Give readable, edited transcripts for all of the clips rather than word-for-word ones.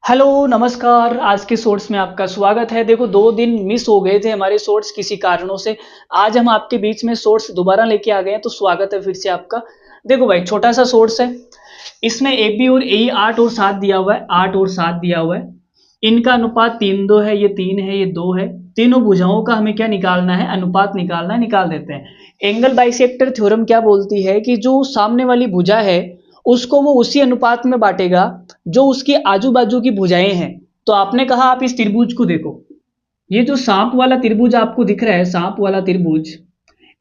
Hello नमस्कार। आज के शॉर्ट्स में आपका स्वागत है। देखो 2 दिन मिस हो गए थे हमारे शॉर्ट्स किसी कारणों से। आज हम आपके बीच में शॉर्ट्स दोबारा लेके आ गए हैं, तो स्वागत है फिर से आपका। देखो भाई, छोटा सा शॉर्ट्स है, इसमें ए बी और ए 8 और 7 दिया हुआ है, 8 और 7 दिया हुआ है। इनका अनुपात 3:2 है, ये 3 है, ये 2 है। तीनों भुजाओं का हमें क्या निकालना है? अनुपात निकालना है। निकाल देते हैं। एंगल बाइसेक्टर थ्योरम क्या बोलती है कि जो सामने वाली भुजा है उसको वो उसी अनुपात में बांटेगा जो उसकी आजू बाजू की भुजाएं हैं। तो आपने कहा, आप इस त्रिभुज को देखो, ये जो सांप वाला त्रिभुज आपको दिख रहा है, सांप वाला त्रिभुज,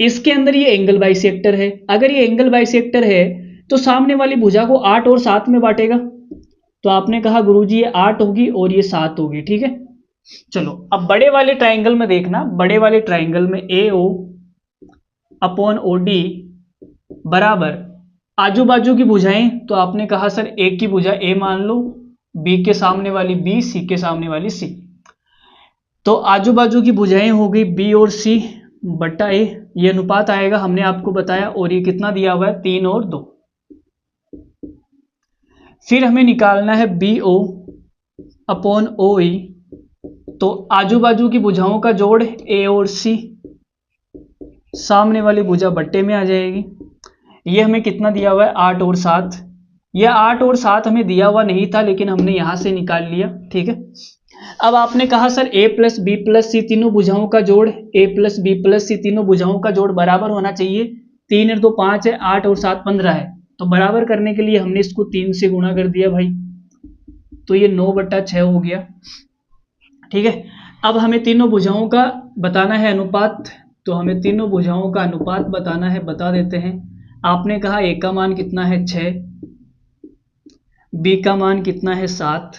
इसके अंदर ये एंगल बाइसेक्टर है। अगर ये एंगल बाइसेक्टर है तो सामने वाली भुजा को 8 और 7 में बांटेगा। तो आपने कहा गुरुजी ये 8 होगी और ये 7 होगी, ठीक है। चलो अब बड़े वाले ट्राइंगल में देखना, बड़े वाले ट्राइंगल में ए ओ अपॉन ओ डी बराबर आजू बाजू की भुजाएं। तो आपने कहा सर ए की भुजा ए मान लो, बी के सामने वाली बी, सी के सामने वाली सी। तो आजू बाजू की भुजाएं हो गई बी और सी बट्टा ए, ये अनुपात आएगा, हमने आपको बताया। और ये कितना दिया हुआ है? 3 और 2। फिर हमें निकालना है बी ओ अपॉन ओ ई। तो आजू बाजू की भुजाओं का जोड़ ए और सी, सामने वाली भुजा बट्टे में आ जाएगी। ये हमें कितना दिया हुआ है? 8 और 7। यह 8 और 7 हमें दिया हुआ नहीं था, लेकिन हमने यहां से निकाल लिया, ठीक है। अब आपने कहा sir a plus B plus C तीनों भुजाओं का जोड़, a plus B plus C तीनों भुजाओं का जोड़ बराबर होना चाहिए। 3 और 2 5 है, 8 और 7 15 है। तो बराबर करने के लिए हमने इसको 3 से गुणा कर दिया भाई, तो ये 9/6 हो गया, ठीक है। अब हमें तीनों भुजाओं का बताना है अनुपात, तो हमें तीनों भुजाओं का अनुपात बताना है, बता देते हैं। आपने कहा ए का मान कितना है? 6, बी का मान कितना है? 7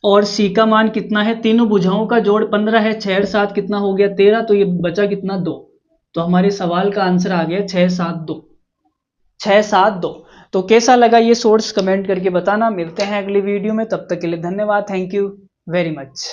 और सी का मान कितना है? तीनों भुजाओं का जोड़ 15 है, 6 और 7 कितना हो गया? 13। तो ये बचा कितना? 2। तो हमारे सवाल का आंसर आ गया 672, 672। तो कैसा लगा ये सोर्स? कमेंट करके बताना। मिलते हैं अगली वीडियो में, तब तक के लिए धन्यवाद। Thank you very much.